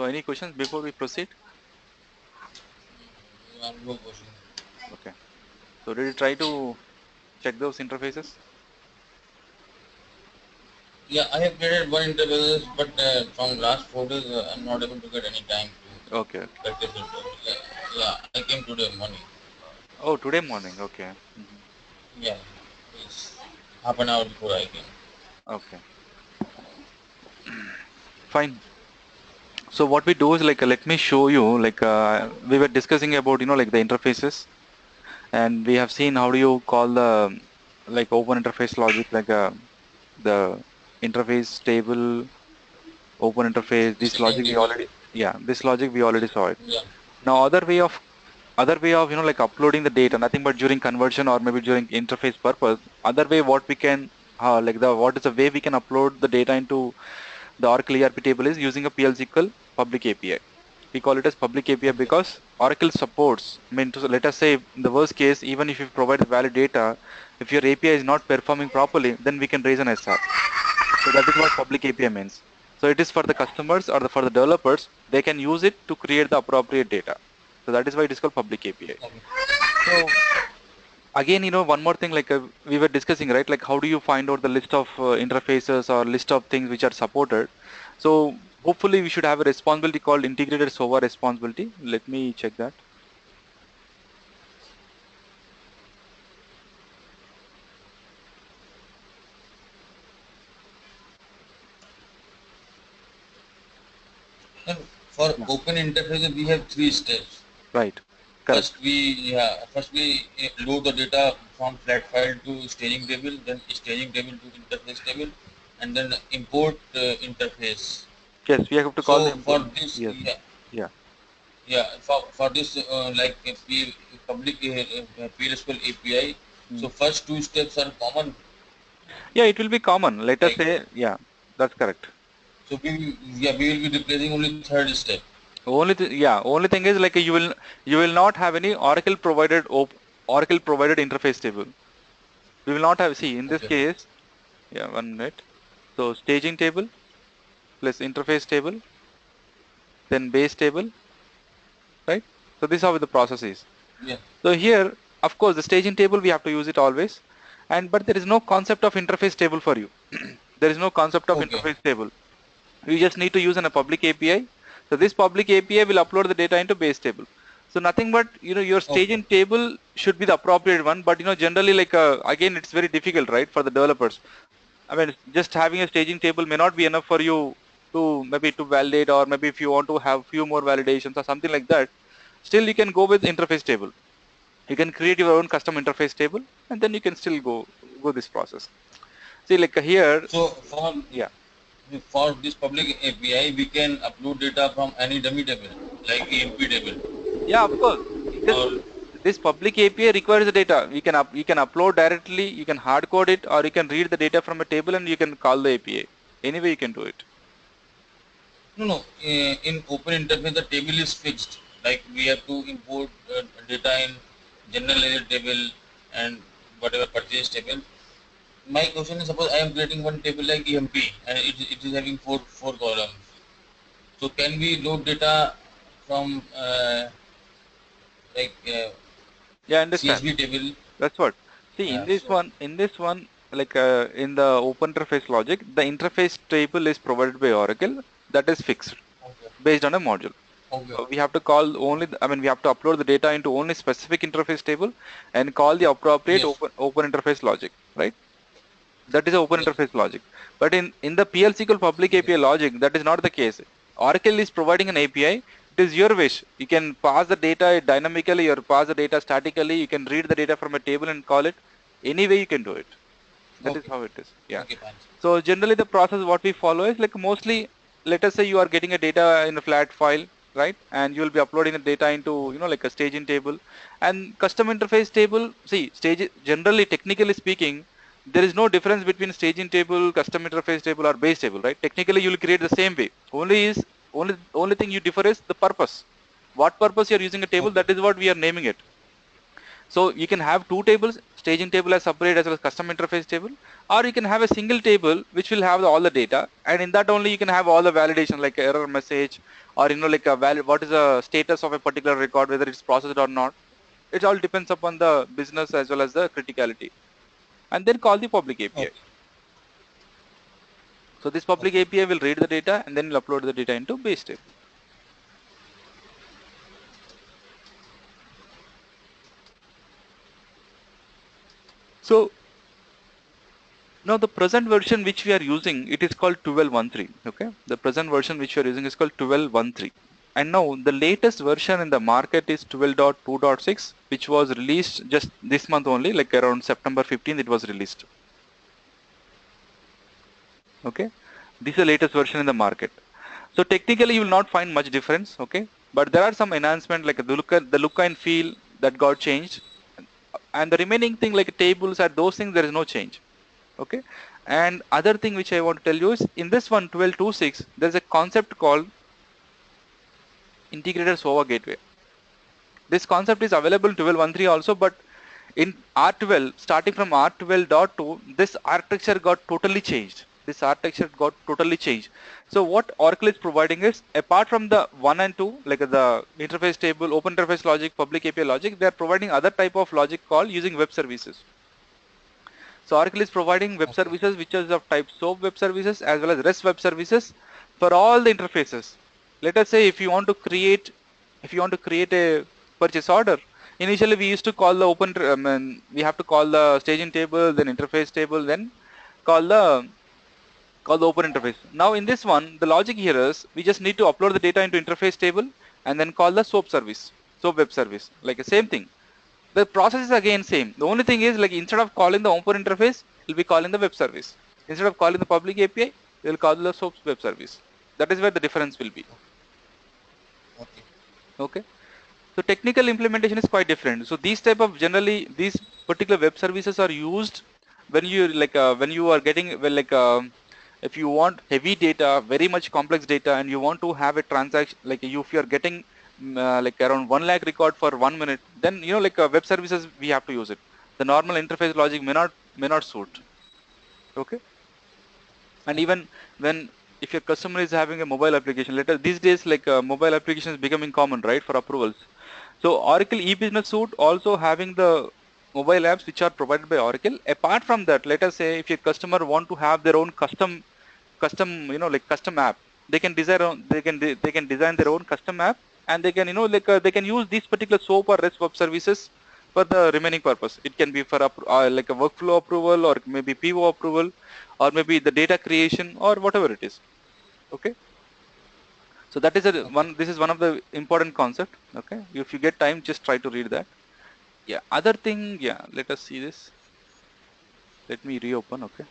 So any questions before we proceed? No question. Okay. So did you try to check those interfaces? Yeah, I have created one interface, but from last 4 days, I'm not able to get any time Okay, okay. to practice it. Yeah, I came today morning. Oh, today morning. Okay. Yeah, it's half an hour before I came. Okay. Fine. So what we do is like let me show you like we were discussing about like the interfaces, and we have seen how do you call the like open interface logic, like the interface table, open interface. This Staging logic we table. already, yeah, this logic we already saw it. Yeah. Now other way of like uploading the data, nothing but during conversion or maybe during interface purpose. Other way what we can like the what is the way we can upload the data into the Oracle ERP table is using a PL SQL public API. We call it as public API Okay. because Oracle supports. I mean, let us say in the worst case, even if you provide the valid data, if your API is not performing properly, then we can raise an SR. So that is what public API means. So it is for the customers or for the developers. They can use it to create the appropriate data. So that is why it is called public API. Okay. So again, one more thing, like we were discussing, right? Like how do you find out the list of interfaces or list of things which are supported? So hopefully we should have a responsibility called integrated SOA responsibility. Let me check that. And for Yeah. open interface, we have three steps. Right. Correct. First we load the data from flat file to staging table, then staging table to interface table, and then import interface. Yes, we have to call the So for import. this, Yes. Yeah. for this like a public PLSQL API. Mm. So first two steps are common. Yeah, it will be common. Let us Like say, yeah, that's correct. so we will be replacing only third step. Only thing is like you will not have any Oracle provided interface table. We will not have, see, in this Okay. case, yeah, 1 minute. So staging table plus interface table, then base table, right? So this is how the process is. Yeah. So here, of course, the staging table, we have to use it always. But there is no concept of interface table for you. There is no concept of Okay. interface table. You just need to use a public API. So this public API will upload the data into base table. So nothing but, your Okay. staging table should be the appropriate one. But, generally like, again, it's very difficult, right? For the developers. I mean, just having a staging table may not be enough for you to maybe to validate, or maybe if you want to have few more validations or something like that, still you can go with interface table. You can create your own custom interface table, and then you can still go this process. See, like here, So yeah, for this public API, we can upload data from any dummy table like EMP table yeah, of course. This or this public API requires the data. You can upload directly, you can hard code it, or you can read the data from a table and you can call the API. Anyway, you can do it. no. In open interface, the table is fixed. Like we have to import data in general ledger table and whatever purchase table. My question is, suppose I am creating one table like EMP and it is having four columns. So can we load data from like Yeah, I understand. CSV table? That's what. See, in this So one, like in the open interface logic, the interface table is provided by Oracle, that is fixed okay, based on a module. okay, So we have to call only, we have to upload the data into only specific interface table and call the appropriate yes, open interface logic, right? That is open yes, interface logic. But in the PL SQL public okay, API logic, that is not the case. Oracle is providing an API. It is your wish. You can pass the data dynamically or pass the data statically. You can read the data from a table and call it. Any way you can do it. That is okay, how it is. Yeah. okay, fine. So generally the process what we follow is like mostly, let us say you are getting a data in a flat file, right? And you will be uploading the data into, like a staging table and custom interface table. See, stage generally, technically speaking, there is no difference between staging table, custom interface table or base table, right? Technically you will create the same way. Only thing you differ is the purpose. What purpose you are using a table, Okay, that is what we are naming it. So you can have two tables, staging table as separate as well as custom interface table, or you can have a single table which will have all the data, and in that only you can have all the validation like error message, or like a value, what is the status of a particular record, whether it's processed or not. It all depends upon the business as well as the criticality. And then call the public API. Okay. So this public Okay. API will read the data and then will upload the data into base table. So now the present version which we are using, it is called 12.13. Okay, the present version which we are using is called 12.13. And now the latest version in the market is 12.2.6, which was released just this month only, like around September 15th it was released. Okay, this is the latest version in the market. So technically you will not find much difference. Okay, but there are some enhancements like the look and feel that got changed, and the remaining thing like tables and those things, there is no change. Okay, and other thing which I want to tell you is in this one 12.2.6 there's a concept called integrated SOA gateway. This concept is available in 12.13 also, but in R12, starting from R12.2, this architecture got totally changed. This architecture got totally changed. So what Oracle is providing is, apart from the 1 and 2, like the interface table, open interface logic, public API logic, they are providing other type of logic called using web services. So Oracle is providing web Okay. services which is of type SOAP web services as well as REST web services for all the interfaces. Let us say if you want to create a purchase order, initially we used to call the we have to call the staging table, then interface table, then call the open interface. Now in this one, the logic here is we just need to upload the data into interface table and then call the SOAP service, SOAP web service, like the same thing. The process is again same. The only thing is like instead of calling the open interface, we'll be calling the web service. Instead of calling the public API, we'll call the SOAP web service. That is where the difference will be. Okay. Okay. So technical implementation is quite different. So these type of generally these particular web services are used when you when you are getting if you want heavy data, very much complex data, and you want to have a transaction like if you are getting like around 1 lakh record for 1 minute, then web services we have to use it. The normal interface logic may not suit. Okay, and even when if your customer is having a mobile application, these days mobile application is becoming common, right, for approvals. So Oracle eBusiness Suite also having the mobile apps which are provided by Oracle. Apart from that, let us say if your customer want to have their own custom custom app, they can design their own custom app, and they can they can use these particular SOAP or REST web services for the remaining purpose. It can be for like a workflow approval, or maybe PO approval, or maybe the data creation, or whatever it is. Okay. So that is Okay. this is one of the important concept. Okay. If you get time, just try to read that. Yeah. Other thing. Yeah. Let us see this. Let me reopen. Okay.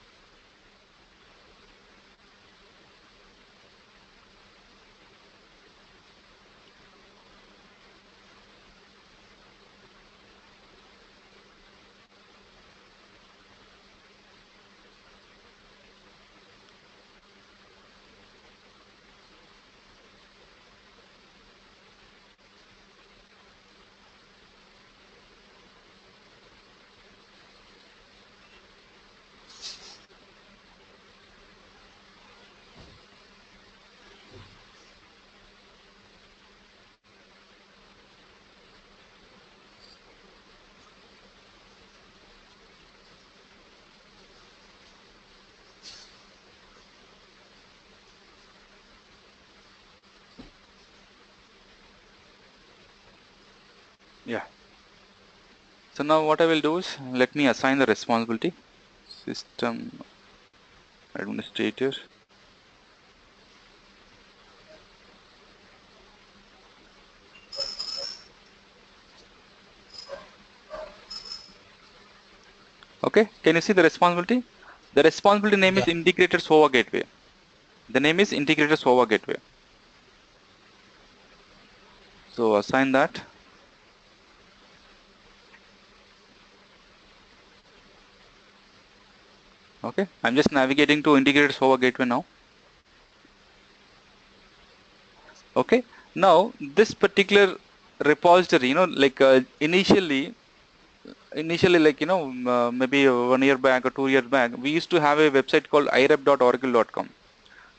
Yeah. So now what I will do is let me assign the responsibility. System administrator. Okay. Can you see the responsibility? The responsibility name is Yeah. integrated SOA gateway. The name is integrated SOA gateway. So assign that. Okay. I'm just navigating to integrated SOA gateway now. Okay. Now this particular repository, initially initially, like, maybe 1 year back or 2 years back, we used to have a website called irep.oracle.com.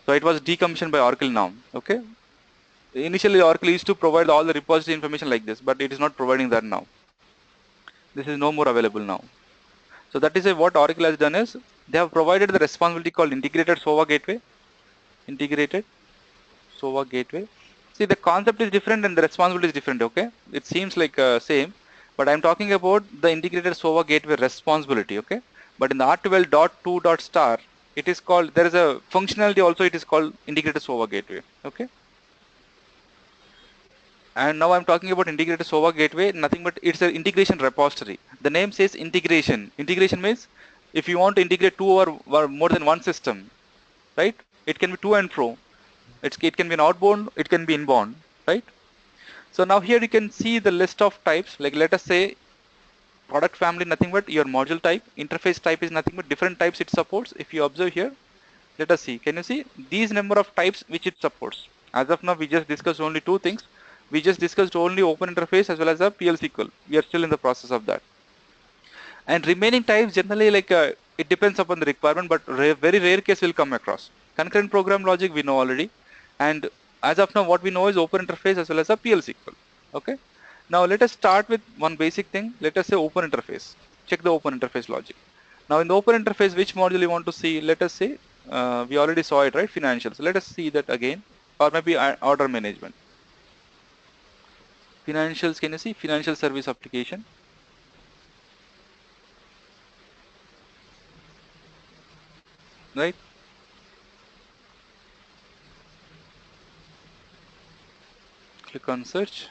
So it was decommissioned by Oracle now. Okay. Initially, Oracle used to provide all the repository information like this, but it is not providing that now. This is no more available now. So that is what Oracle has done is they have provided the responsibility called integrated SOA gateway. Integrated SOA gateway. See, the concept is different and the responsibility is different. Okay, it seems like same, but I'm talking about the integrated SOA gateway responsibility. Okay, but in the R12.2.star, it is called, there is a functionality also. It is called integrated SOA gateway. Okay. And now I'm talking about integrated SOA gateway, nothing but it's an integration repository. The name says integration. Integration means if you want to integrate two or more than one system, right? It can be to and fro. It can be an outbound, it can be inbound, right? So now here you can see the list of types. Like let us say product family, nothing but your module type. Interface type is nothing but different types it supports. If you observe here, let us see. Can you see these number of types which it supports? As of now, we just discussed only two things. We just discussed only open interface as well as a PL SQL. We are still in the process of that. And remaining types generally like it depends upon the requirement, but very rare case will come across. Concurrent program logic we know already. And as of now, what we know is open interface as well as a PL SQL. Okay. Now let us start with one basic thing. Let us say open interface. Check the open interface logic. Now in the open interface, which module you want to see? Let us say we already saw it, right? Financials. Let us see that again, or maybe order management. Financials, can you see financial service application? Right? Click on search.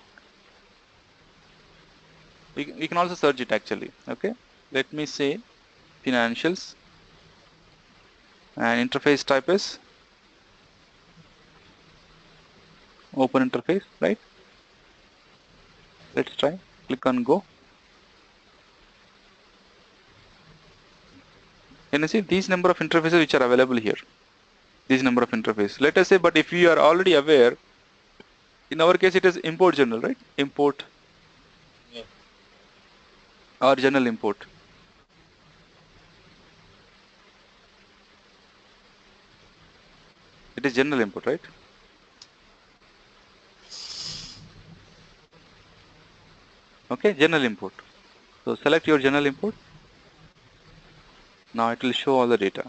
We can also search it actually. Okay. Let me say financials and interface type is open interface, right? Let's try. Click on go. Can you see these number of interfaces which are available here? These number of interfaces. Let us say, but if you are already aware, in our case it is import journal, right? Import. Yeah. Or journal import. It is journal import, right? Okay, journal import. So select your journal import. Now it will show all the data.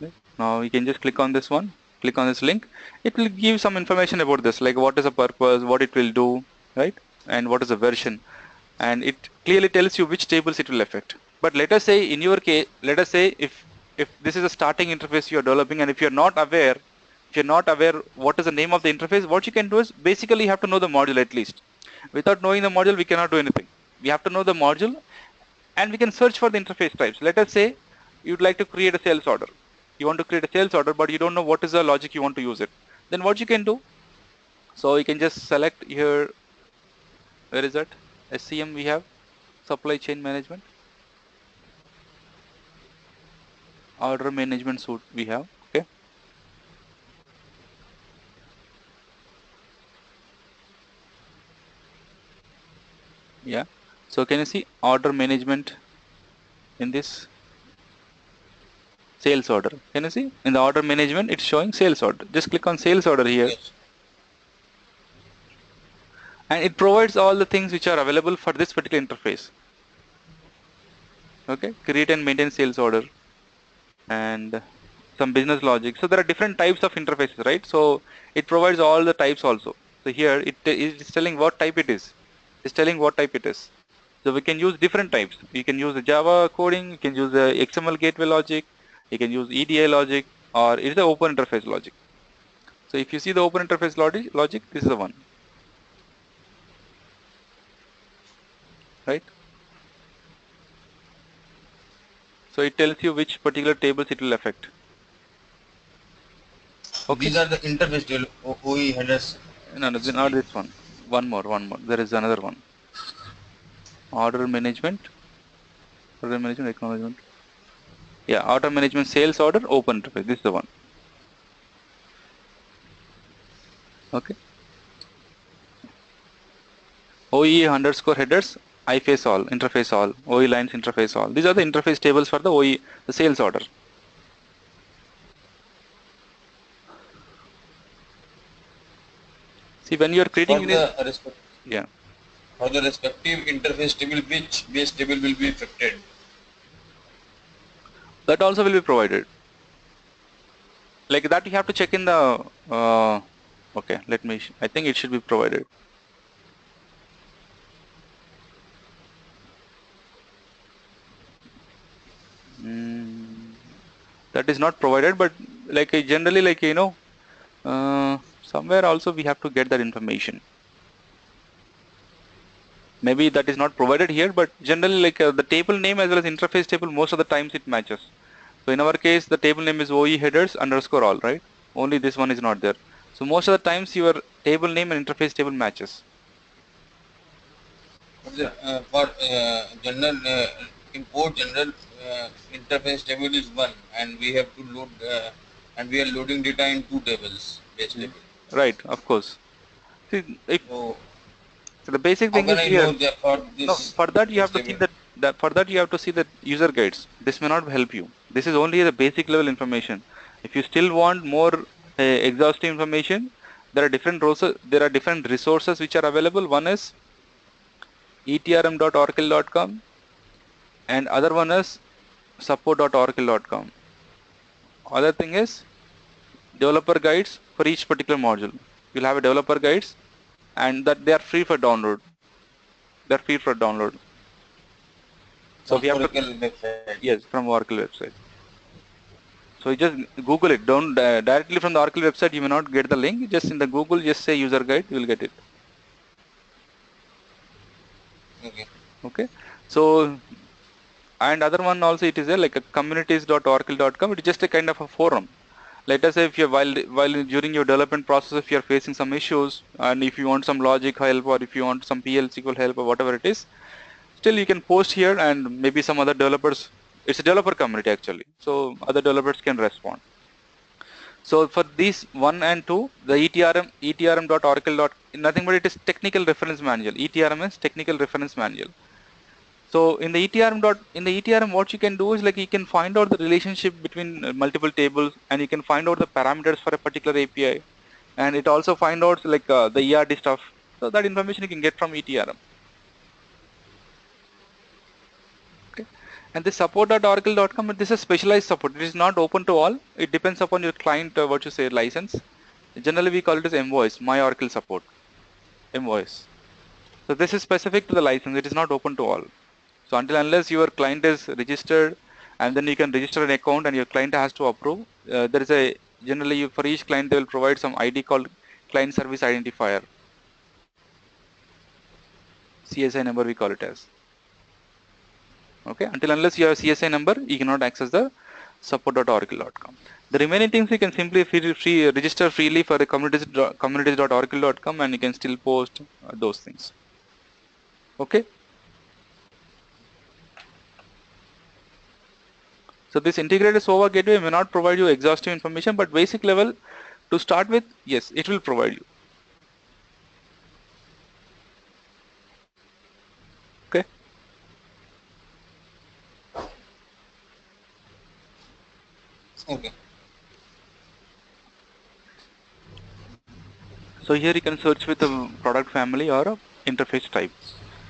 Okay. Now you can just click on this one, click on this link. It will give some information about this, like what is the purpose, what it will do, right? And what is the version. And it clearly tells you which tables it will affect. But let us say in your case, let us say if this is a starting interface you are developing, and if you're not aware, what is the name of the interface, what you can do is basically you have to know the module at least. Without knowing the module, we cannot do anything. We have to know the module and we can search for the interface types. Let us say you'd like to create a sales order. You want to create a sales order, but you don't know what is the logic you want to use it. Then what you can do? So you can just select here, where is that? SCM we have, supply chain management. Order management suite we have. Okay. Yeah. So can you see order management in this sales order? Can you see in the order management it's showing sales order? Just click on sales order here. Yes. And it provides all the things which are available for this particular interface. Okay, create and maintain sales order and some business logic. So there are different types of interfaces, right? So it provides all the types also. So here it is telling what type it is. It's telling what type it is. So we can use different types. You can use the Java coding, you can use the XML gateway logic, you can use EDI logic, or it is the open interface logic. So if you see the open interface logic, this is the one, right? So it tells you which particular tables it will affect. Okay. These are the interface table OE headers. No, not this one. One more. There is another one. Order management, acknowledgement. Yeah, order management, sales order, open interface. This is the one. Okay. OE underscore headers, iFace all, interface all, OE lines interface all. These are the interface tables for the OE, the sales order. See, when you are creating yeah. For the respective interface table, which base table will be affected? That also will be provided. Like that you have to check in the, okay, I think it should be provided. That is not provided, but like generally, like, somewhere also we have to get that information. Maybe that is not provided here, but generally like the table name as well as interface table, most of the times it matches. So in our case, the table name is OE headers underscore all, right? Only this one is not there. So most of the times your table name and interface table matches. For general import general interface table is one, and we have to load and we are loading data in two tables, base table. Right, of course. See, so the basic how thing can is I here. know that for this? No, for that you have to see that for that you have to see the user guides. This may not help you. This is only the basic level information. If you still want more exhaustive information, there are different resources which are available. One is etrm.oracle.com and other one is support.oracle.com. Other thing is developer guides for each particular module. You'll have a developer guides and that they are free for download. They're free for download. So from Oracle website. Yes, from Oracle website. So you just Google it. Don't directly from the Oracle website. You may not get the link. Just in the Google, just say user guide. You will get it. Okay. Okay. So and other one also it is there like a communities.oracle.com. It is just a kind of a forum. Let us say if you're while during your development process, if you're facing some issues and if you want some logic help or if you want some PL SQL help or whatever it is, still you can post here and maybe some other developers. It's a developer community actually. So other developers can respond. So for these 1 and 2, the etrm.oracle. Nothing but it is technical reference manual. ETRM is technical reference manual. So in the ETRM, what you can do is like you can find out the relationship between multiple tables, and you can find out the parameters for a particular API, and it also find out like the ERD stuff. So that information you can get from ETRM. Okay. And the support.oracle.com, this is specialized support. It is not open to all. It depends upon your client, what you say, license. Generally, we call it as MVoice, My Oracle Support, MVoice. So this is specific to the license. It is not open to all. So unless your client is registered, and then you can register an account and your client has to approve. There is a generally for each client they will provide some ID called Client Service Identifier. CSI number we call it as. Okay, unless you have CSI number, you cannot access the support.oracle.com. The remaining things you can simply register freely for the communities.oracle.com and you can still post those things. Okay. So this integrated SOA gateway may not provide you exhaustive information, but basic level to start with, yes, it will provide you. Okay. Okay. So here you can search with a product family or a interface type.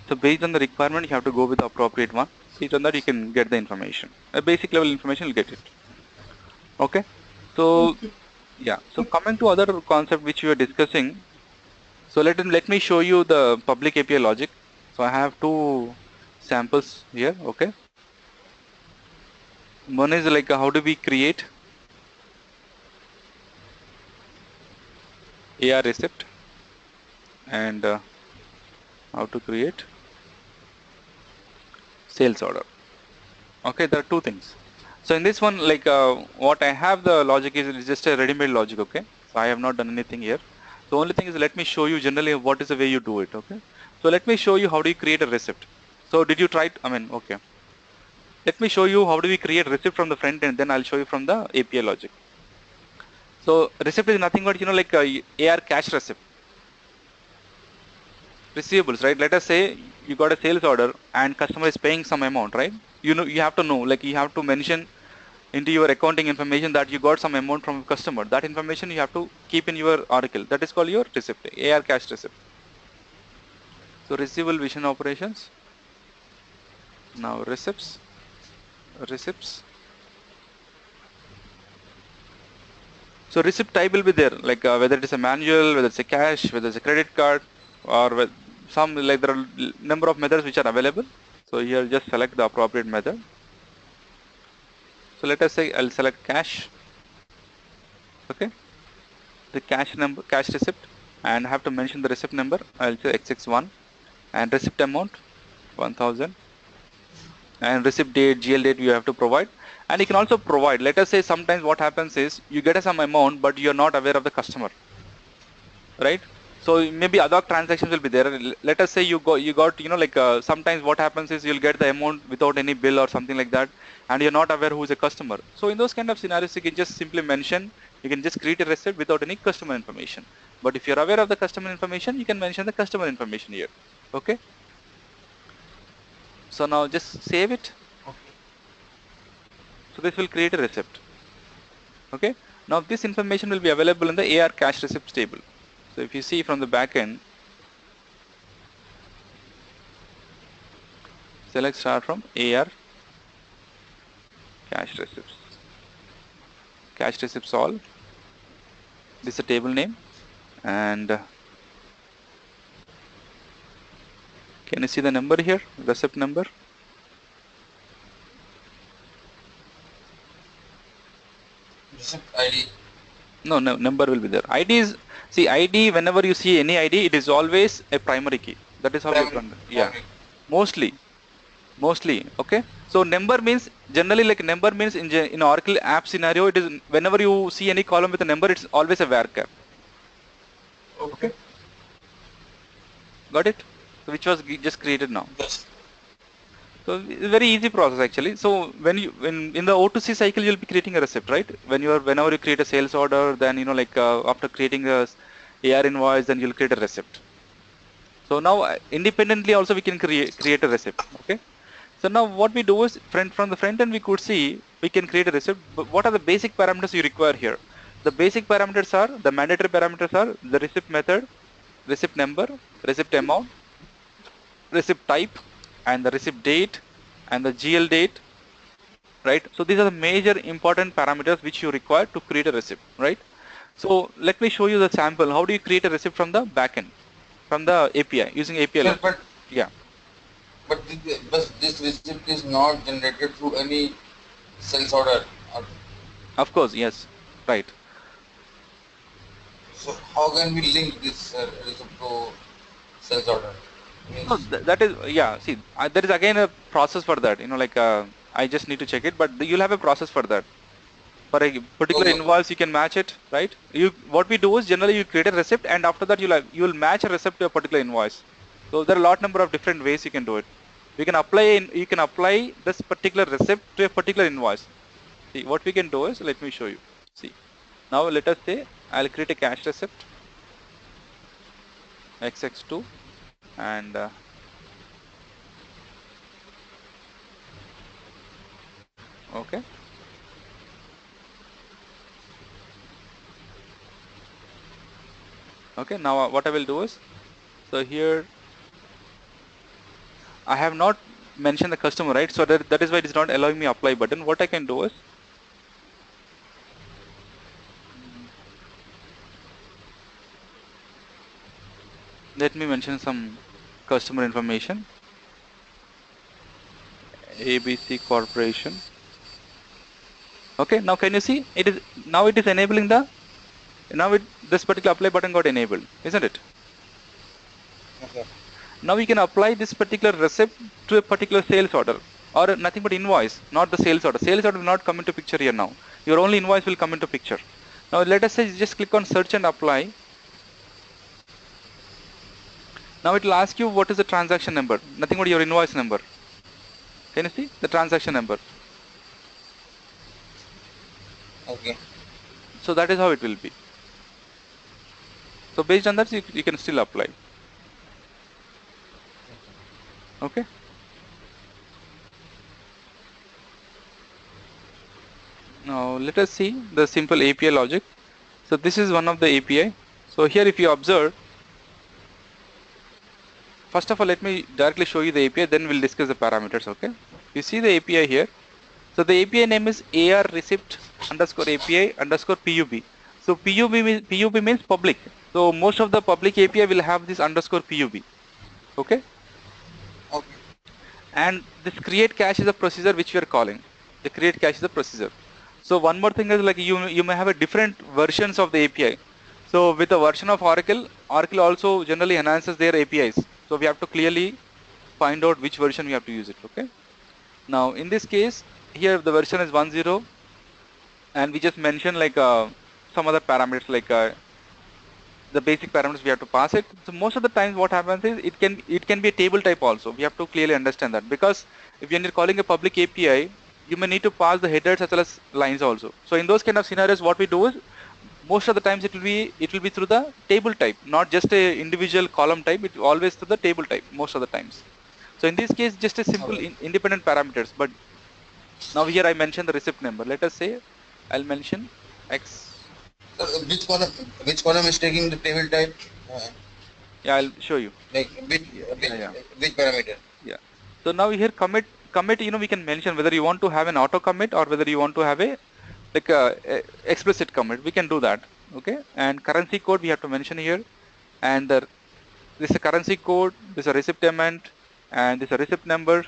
So based on the requirement, you have to go with the appropriate one. Based on that, you can get the information. A basic level information, you'll get it. Okay. So yeah. So coming to other concept which we were discussing. So let me show you the public API logic. So I have two samples here. Okay. One is like how do we create AR receipt and how to create sales order. Okay, there are two things. So in this one, like what I have the logic is just a ready-made logic. Okay, so I have not done anything here. The only thing is let me show you generally what is the way you do it. Okay, so let me show you how do you create a receipt. So did you try it? I mean, okay. Let me show you how do we create receipt from the front end, then I'll show you from the API logic. So receipt is nothing but like AR cache receipt. receivables, right? Let us say you got a sales order and customer is paying some amount, right? You know, you have to know, like you have to mention into your accounting information that you got some amount from a customer. That information you have to keep in your Oracle. That is called your receipt, AR cash receipt. So receivable vision operations. Now receipts. So receipt type will be there, like whether it is a manual, whether it's a cash, whether it's a credit card, or some, like there are number of methods which are available. So here just select the appropriate method. So let us say I'll select cash. Okay, the cash number, cash receipt, and I have to mention the receipt number. I'll say XX1 and receipt amount 1000 and receipt date, GL date you have to provide. And you can also provide, let us say sometimes what happens is you get some amount but you're not aware of the customer, right? So maybe other transactions will be there. Let us say you got like sometimes what happens is you'll get the amount without any bill or something like that, and you're not aware who is a customer. So in those kind of scenarios, you can just simply mention, you can just create a receipt without any customer information. But if you're aware of the customer information, you can mention the customer information here. Okay. So now just save it. Okay. So this will create a receipt. Okay. Now this information will be available in the AR cash receipts table. So if you see from the back end, select start from AR cash receipts. Cash receipts all. This is a table name, and can you see the number here? Receipt number. Receipt ID. No, number will be there. ID is, see, ID, whenever you see any ID, it is always a primary key. That is how you run. Yeah, mostly. Okay. So number means, generally, like number means in Oracle app scenario, it is whenever you see any column with a number, it's always a varchar. Okay. Got it? So which was just created now. Yes. So it's a very easy process actually. So when in the O2C cycle, you'll be creating a receipt, right? Whenever you create a sales order, then like after creating a AR invoice, then you'll create a receipt. So now independently also we can create a receipt. Okay. So now what we do is from the front end we could see we can create a receipt. But what are the basic parameters you require here? The basic parameters are, the mandatory parameters are the receipt method, receipt number, receipt amount, receipt type, and the receipt date and the GL date, right? So these are the major important parameters which you require to create a receipt, right? So let me show you the sample. How do you create a receipt from the backend, from the API, using API? Sir, but yeah. But this receipt is not generated through any sales order. Of course, yes, right. So how can we link this receipt to sales order? No, that is, yeah, see, there is again a process for that, like I just need to check it, but you'll have a process for that. For a particular invoice, you can match it, right? What we do is generally you create a receipt, and after that you'll match a receipt to a particular invoice. So there are a lot number of different ways you can do it. You can apply this particular receipt to a particular invoice. See, what we can do is, let me show you. See, now let us say I'll create a cash receipt XX2 and okay. Okay, now what I will do is, so here I have not mentioned the customer, right? So that is why it is not allowing me apply button. What I can do is, let me mention some customer information. ABC Corporation. Okay, now can you see it is enabling this particular apply button got enabled, isn't it? Okay. Now we can apply this particular receipt to a particular sales order or nothing but invoice, not the sales order. Sales order will not come into picture here now. Your only invoice will come into picture. Now let us say just click on search and apply. Now it will ask you what is the transaction number, nothing but your invoice number. Can you see the transaction number? Okay. So that is how it will be. So based on that, you can still apply. Okay. Now let us see the simple API logic. So this is one of the API. So here if you observe, first of all, let me directly show you the API, then we'll discuss the parameters. Okay. You see the API here. So the API name is AR receipt underscore API underscore PUB. So PUB means public. So most of the public API will have this underscore PUB. Okay. Okay. And this create cache is a procedure which we are calling. The create cache is a procedure. So one more thing is like you may have a different versions of the API. So with the version of Oracle, Oracle also generally enhances their APIs. So we have to clearly find out which version we have to use it. Okay. Now in this case, here the version is 10, and we just mention like some other parameters like the basic parameters we have to pass it. So most of the times what happens is it can be a table type also. We have to clearly understand that, because if you're calling a public API, you may need to pass the headers as well as lines also. So in those kind of scenarios, what we do is most of the times it will be through the table type, not just a individual column type. It always through the table type most of the times. So in this case, just a simple Okay. independent parameters. But now here I mentioned the receipt number. Let us say I'll mention X. So which column is taking the table type? Yeah, I'll show you. Like Yeah, yeah, yeah. which parameter? Yeah. So now here commit, we can mention whether you want to have an auto commit or whether you want to have a like a explicit commit. We can do that. Okay. And currency code we have to mention here. And this is a currency code, this is a receipt amount, and this is a receipt number,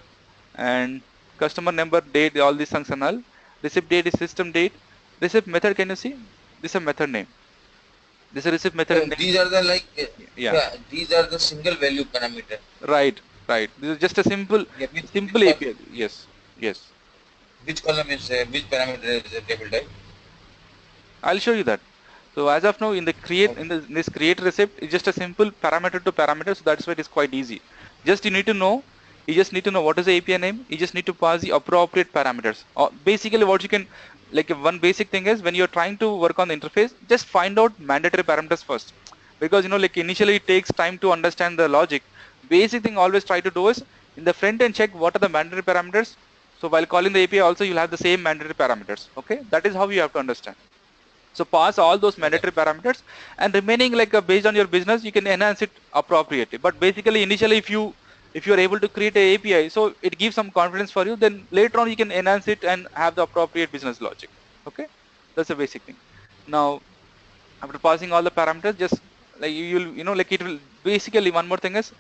and customer number, date, all these things and all. Receipt date is system date. Receipt method, can you see? This is a method name. This is a receipt method name. These are the Yeah. these are the single value parameter. Right. Right. This is just a simple Yeah, simple API. Yes. Yes. which column is which parameter is the table type? I'll show you that. So as of now, in the create Okay. in this create receipt, it's just a simple parameter to parameter. So that's why it is quite easy. Just you need to know. You just need to know what is the API name. You just need to pass the appropriate parameters. Basically, what you can like one basic thing is when you're trying to work on the interface, just find out mandatory parameters first, because like initially it takes time to understand the logic. Basic thing always try to do is in the front end check what are the mandatory parameters. So while calling the API also you'll have the same mandatory parameters. Okay, that is how you have to understand. So pass all those Yeah. mandatory parameters, and remaining like based on your business, you can enhance it appropriately. But basically, initially, if you are able to create a API, so it gives some confidence for you. Then later on, you can enhance it and have the appropriate business logic. Okay, that's the basic thing. Now, after passing all the parameters, just like like it will basically one more thing is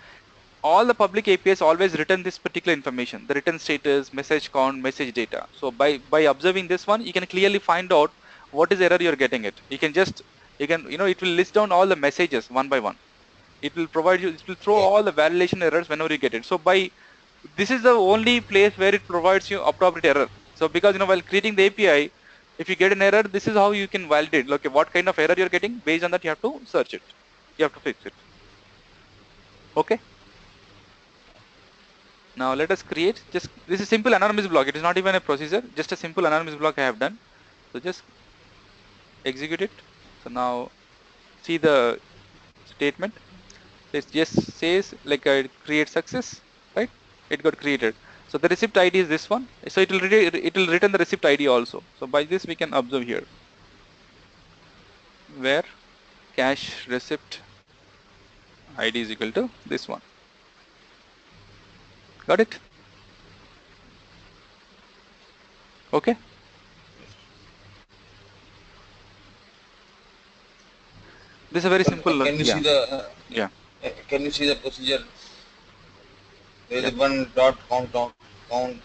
all the public APIs always return this particular information, the return status, message count, message data. So by observing this one, you can clearly find out what is error you're getting it. It will list down all the messages one by one. It will provide you, it will throw Yeah. all the validation errors whenever you get it. So this is the only place where it provides you appropriate error. So because while creating the API, if you get an error, this is how you can validate. Okay, what kind of error you're getting. Based on that, you have to search it. You have to fix it. Okay. Now let us create this is simple anonymous block. It is not even a procedure, just a simple anonymous block I have done. So just execute it. So now see the statement. It just says like create success, right? It got created. So the receipt ID is this one. So it will return the receipt ID also. So by this we can observe here where cache receipt ID is equal to this one. Got it? Okay. This is a very simple. Can you Yeah. see the Yeah. can you see the procedure? There is Yeah. a one dot count.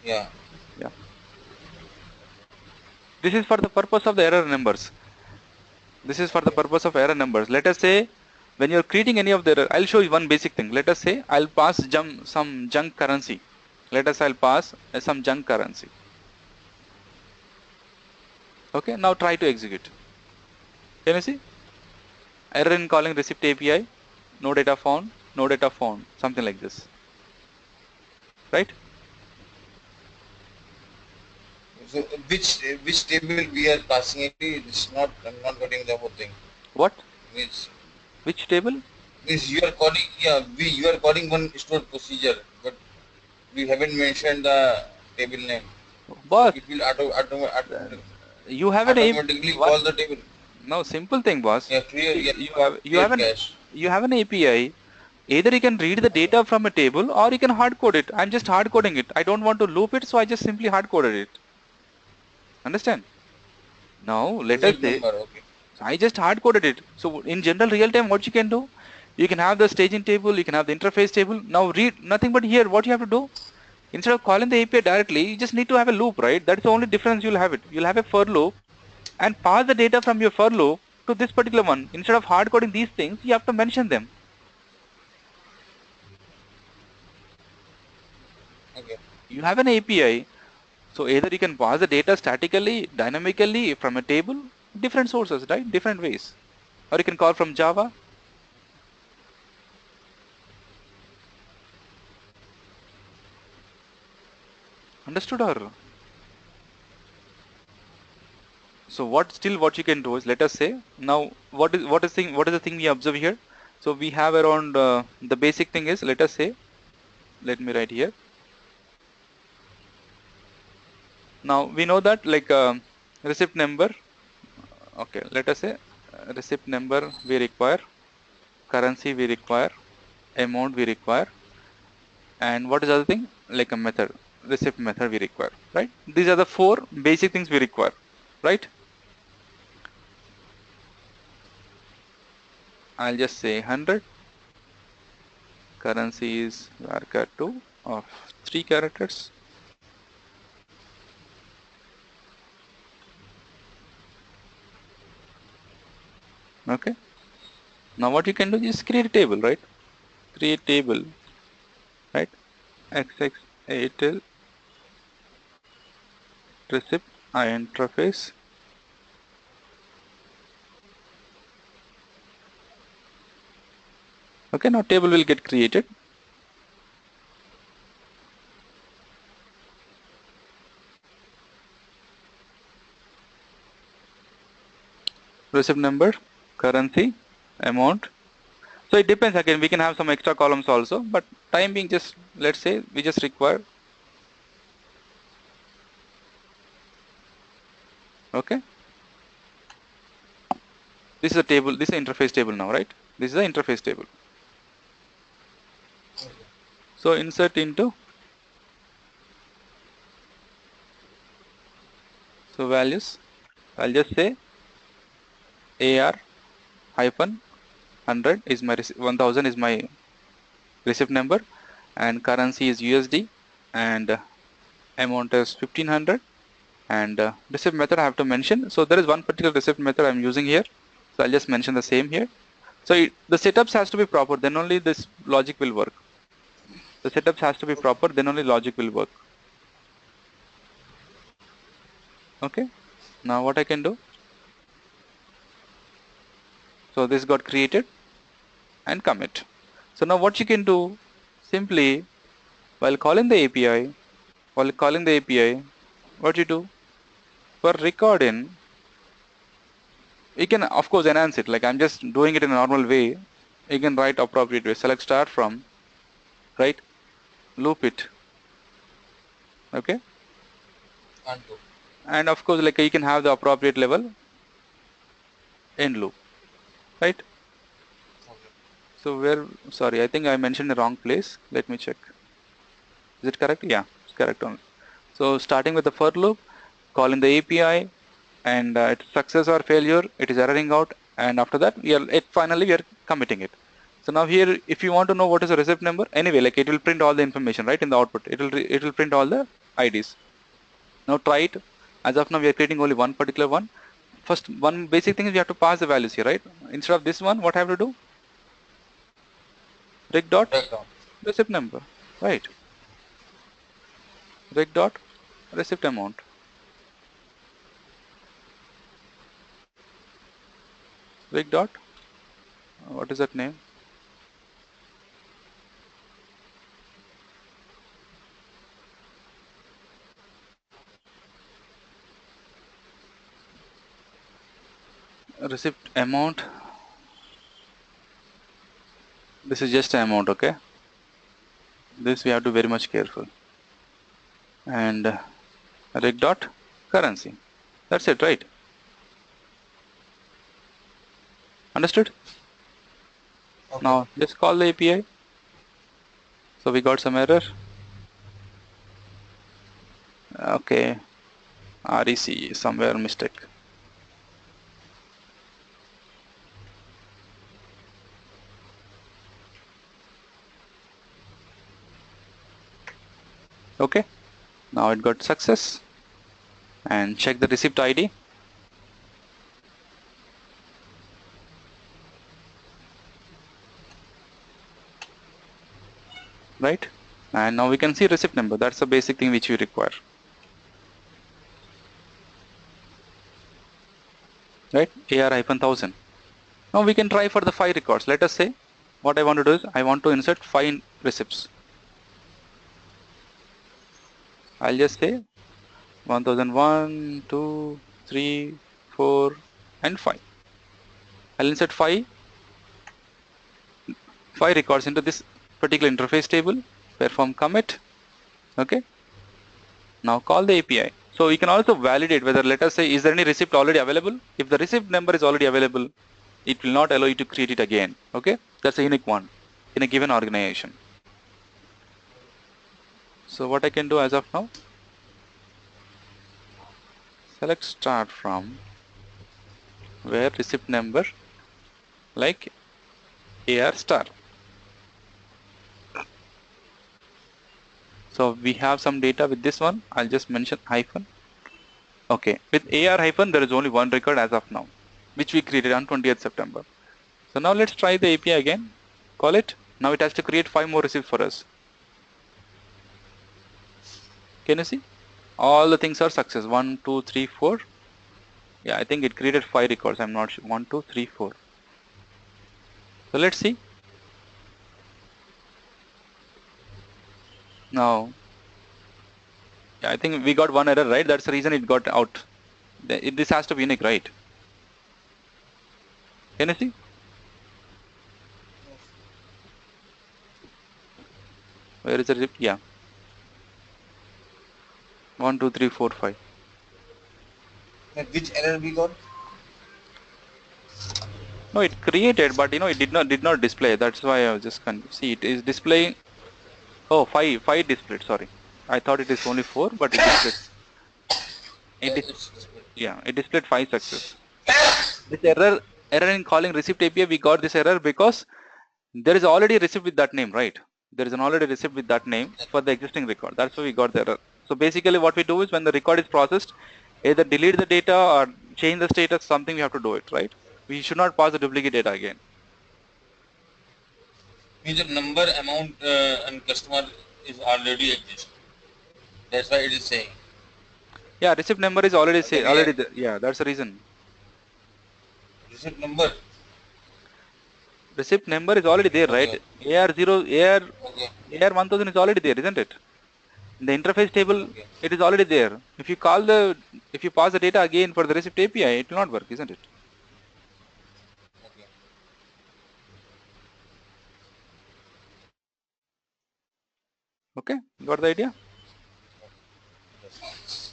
Yeah. Yeah. This is for the purpose of the error numbers. This is for the purpose of error numbers. Let us say when you're creating any of the error, I'll show you one basic thing. Let us say I'll pass some junk currency. I'll pass some junk currency. Okay, now try to execute. Can you see? Error in calling receipt API, no data found, something like this. Right? So which table we are passing it? It's not. I'm not getting the whole thing. What? Which Which table? Means you are calling, yeah, you are calling one stored procedure, but we haven't mentioned the table name. So Boss, it will you have an A automatically call one the table. no simple thing, boss. Yeah, clear, See, yeah, you have clear an cache. API. Either you can read the Okay. data from a table or you can hard code it. I'm just hard coding it. I don't want to loop it, so I just simply hard coded it. Understand? Now let us Receipt say number, okay. I just hard coded it. So in general real time, what you can do, you can have the staging table, you can have the interface table. Now read nothing but here. What you have to do, instead of calling the API directly, you just need to have a loop, right? That's the only difference you'll have it. You'll have a for loop and pass the data from your for loop to this particular one. Instead of hard coding these things, you have to mention them. Okay. You have an API, so either you can pass the data statically, dynamically from a table, different sources, right? Different ways. Or you can call from Java. Understood? Or so what you can do is, let us say now what is the thing we observe here. So we have around the basic thing is, let us say, let me write here. Now we know that like receipt number. Okay, let us say receipt number we require, currency we require, amount we require, and what is the other thing, like a method, receipt method we require, right? These are the four basic things we require, right? I'll just say 100. Currency is varchar2 of 3 characters. Okay, now what you can do is create a table, right? Create table, right? xx8l receipt interface. Okay, now table will get created. Receipt number, currency, amount. So it depends, again we can have some extra columns also, but time being, just let's say we just require. Okay, this is a table, this is an interface table now, right? This is the interface table. So insert into, so values, I'll just say AR hyphen 100 is my 1000 is my receipt number, and currency is USD, and amount is 1500, and receipt method I have to mention. So there is one particular receipt method I'm using here, so I'll just mention the same here. So the setups has to be proper, then only this logic will work. The setups has to be Okay. proper, then only logic will work. Okay, now what I can do, so this got created and commit. So now what you can do, simply while calling the API, what you do for recording, you can of course enhance it. Like I'm just doing it in a normal way. You can write appropriate way. Select start from, right? Loop it. Okay. Undo. And of course, like you can have the appropriate level end loop, right? Okay. So where, sorry, I think I mentioned the wrong place. Let me check. Is it correct? Yeah, it's correct only. So starting with the for loop, calling the API, and it's success or failure, it is erroring out. And after that, finally we are committing it. So now here, if you want to know what is the receipt number, anyway, like it will print all the information, right? In the output, it will print all the IDs. Now try it. As of now, we are creating only one particular one. First, one basic thing is we have to pass the values here, right? Instead of this one, what I have to do? Rec dot Background. receipt number, right? Rec dot receipt amount. Rec dot, what is that name? Receipt amount. This is just an amount, okay? This we have to be very much careful. And reg dot currency. That's it, right? Understood? Okay. Now just call the API. So we got some error. Okay, REC somewhere mistake. Okay, now it got success. And check the receipt ID. Right? And now we can see receipt number. That's the basic thing which we require. Right? AR-1000. Now we can try for the 5 records. Let us say what I want to do is I want to insert 5 receipts. I'll just say 1001, 2, 3, 4, and 5. I'll insert 5 records into this particular interface table, perform commit. Okay. Now call the API. So we can also validate whether, let us say, is there any receipt already available? If the receipt number is already available, it will not allow you to create it again. Okay. That's a unique one in a given organization. So what I can do as of now, select start from where receipt number like AR star. So we have some data with this one. I'll just mention hyphen. Okay, with AR hyphen, there is only one record as of now, which we created on 20th September. So now let's try the API again. Call it. Now it has to create 5 more receipts for us. Can you see? All the things are success. 1, 2, 3, 4. Yeah, I think it created 5 records. I'm not sure. 1, 2, 3, 4. So let's see. Now, yeah, I think we got one error, right? That's the reason it got out. This has to be unique, right? Can you see? Where is the receipt? Yeah. 1, 2, 3, 4, 5. Which error we got? No, it created, but it did not display. That's why I was just see it is displaying. Oh, 5 displayed. Sorry, I thought it is only 4, but it displayed. It displayed 5 success. This error in calling receipt API, we got this error because there is already a receipt with that name, right? There is an already receipt with that name for the existing record. That's why we got the error. So basically, what we do is when the record is processed, either delete the data or change the status. Something we have to do it, right? We should not pass the duplicate data again. Means the number, amount, and customer is already exist. That's why it is saying. Yeah, receipt number is already Okay, already there. Yeah, that's the reason. receipt number. Receipt number is already there, right? Okay. Okay. AR1000 is already there, isn't it? In the interface table, Okay. it is already there. If you pass the data again for the receipt API, it will not work, isn't it? Okay. Okay, got the idea? Yes.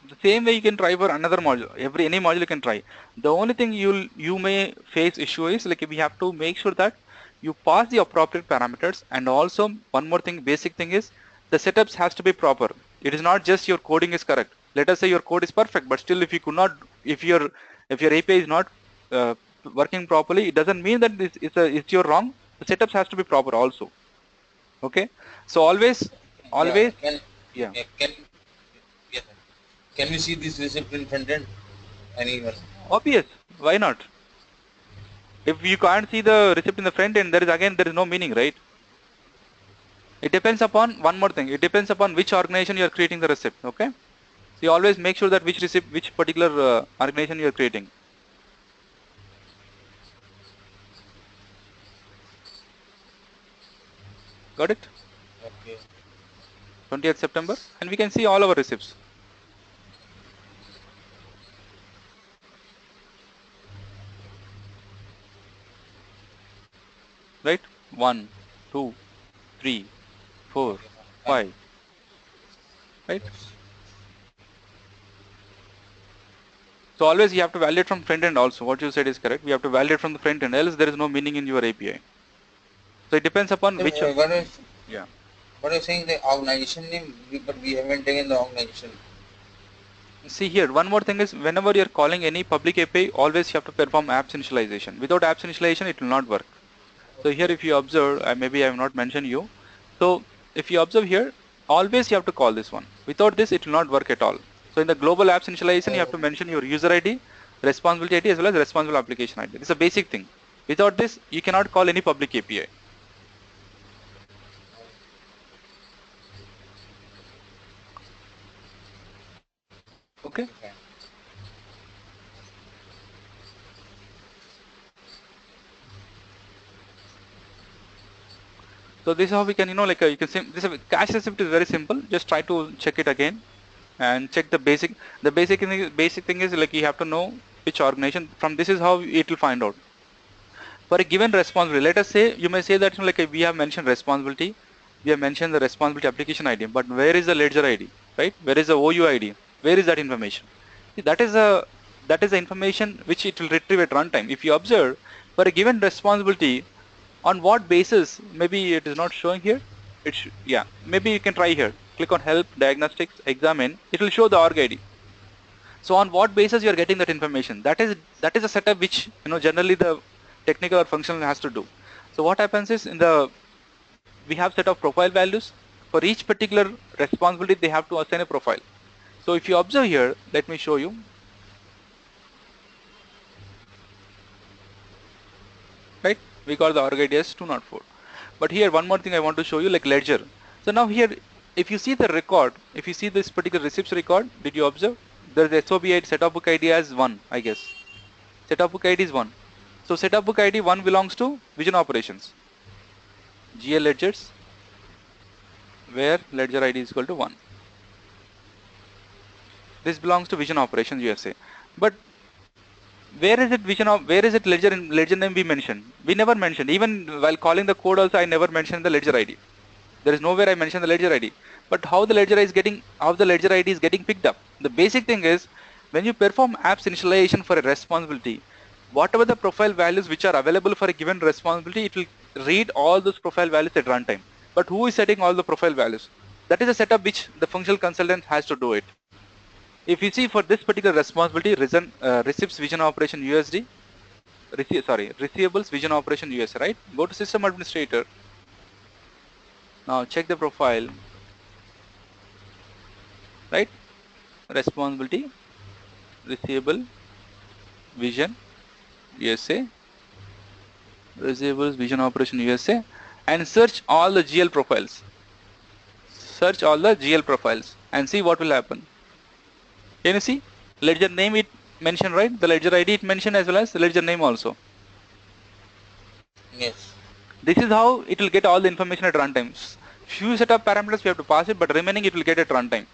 The same way you can try for another module. Any module you can try. The only thing you may face issue is like we have to make sure that you pass the appropriate parameters, and also one more thing, basic thing is the setups has to be proper. It is not just your coding is correct. Let us say your code is perfect, but still if you could not, if your API is not working properly, it doesn't mean that it's your wrong. The setups has to be proper also. Okay, so always Yeah. yeah. Yeah. Can we see this receipt in front end? Anyone? Obvious. Why not? If you can't see the receipt in the front end, there is no meaning, right? It depends upon one more thing. It depends upon which organization you are creating the receipt. Okay. So you always make sure that which particular organization you are creating. Got it? Okay. 20th September, and we can see all our receipts. Right? 1, 2, 3, 4, Okay, fine. 5, right? Yes. So always you have to validate from front end also. What you said is correct. We have to validate from the front end, else there is no meaning in your API. So it depends upon So, which, yeah. what is saying the organization name, but we haven't taken the organization. See here, one more thing is whenever you're calling any public API, always you have to perform apps initialization. Without apps initialization, it will not work. So here, Okay. if you observe, maybe I have not mentioned you. So if you observe here, always you have to call this one. Without this, it will not work at all. So in the global apps initialization, you have Oh, to mention your user ID, responsibility ID, as well as responsible application ID. This is a basic thing. Without this, you cannot call any public API. Okay. okay, fine. So this is how we can, like you can see, this cache receipt is very simple. Just try to check it again and check the basic. The basic thing is like you have to know which organization. From this is how it will find out. For a given responsibility, let us say you may say that like we have mentioned responsibility, we have mentioned the responsibility application ID, but where is the ledger ID, right? Where is the OU ID? Where is that information? See, that is the information which it will retrieve at runtime. If you observe, for a given responsibility, on what basis? Maybe it is not showing here. Yeah. Maybe you can try here. Click on help, diagnostics, examine. It will show the org ID. So on what basis you are getting that information? That is a setup which generally the technical or functional has to do. So what happens is we have set of profile values for each particular responsibility. They have to assign a profile. So if you observe here, let me show you. Right? We got the org ID as 204. But here one more thing I want to show you, like ledger. So now here, if you see the record, if you see this particular receipts record, did you observe? There's SOB ID, setup book ID as 1, I guess. Setup book ID is 1. So setup book ID 1 belongs to Vision Operations. GL ledgers, where ledger ID is equal to 1. This belongs to Vision Operations USA. But where is it where is it ledger name we mentioned? We never mentioned. Even while calling the code also, I never mentioned the ledger ID. There is nowhere I mentioned the ledger ID. But how the ledger ID is getting picked up? The basic thing is when you perform apps initialization for a responsibility, whatever the profile values which are available for a given responsibility, it will read all those profile values at runtime. But who is setting all the profile values? That is a setup which the functional consultant has to do it. If you see for this particular responsibility, receives vision operation USD, receivables vision operation US, right? Go to system administrator. Now check the profile, right? Responsibility, receivable, vision, USA, receivables, vision operation USA, and search all the GL profiles. Search all the GL profiles and see what will happen. Can you see? Ledger name it mentioned, right? The ledger ID it mentioned as well as the ledger name also. Yes. This is how it will get all the information at runtime. Few set of parameters we have to pass it, but remaining it will get at runtime.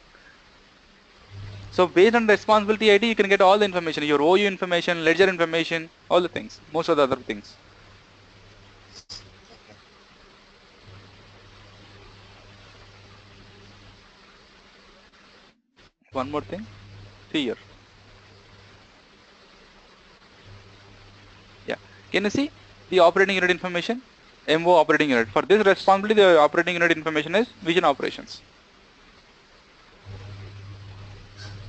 So based on responsibility ID, you can get all the information, your OU information, ledger information, all the things, most of the other things. One more thing, see here. Yeah, can you see the operating unit information? MO operating unit. For this responsibility, the operating unit information is vision operations.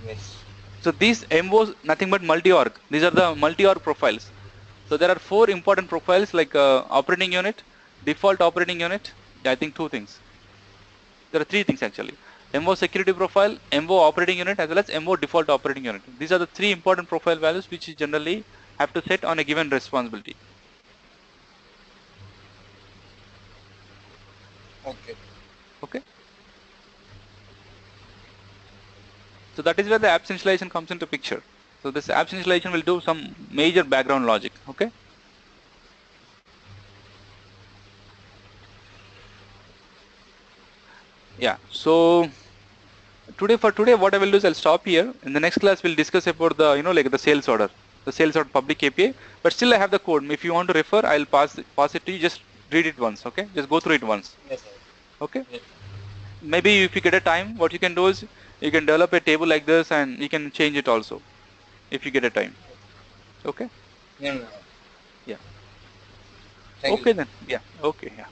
Yes. So these MOs, nothing but multi-org. These are the multi-org profiles. So there are 4 important profiles like operating unit, default operating unit. I think 2 things. There are 3 things actually. MO security profile, MO operating unit, as well as MO default operating unit. These are the 3 important profile values which you generally have to set on a given responsibility. Okay. Okay. So that is where the apps initialization comes into picture. So this apps initialization will do some major background logic. Okay. Yeah. So for today, what I will do is I'll stop here. In the next class, we'll discuss about the like the sales order public API. But still, I have the code. If you want to refer, I'll pass it to you. Just read it once. Okay, just go through it once. Yes, sir. Okay, Yes. maybe if you get a time, what you can do is you can develop a table like this and you can change it also if you get a time. Okay, No, no, no. yeah, Thank you, okay sir. then, yeah, okay, yeah.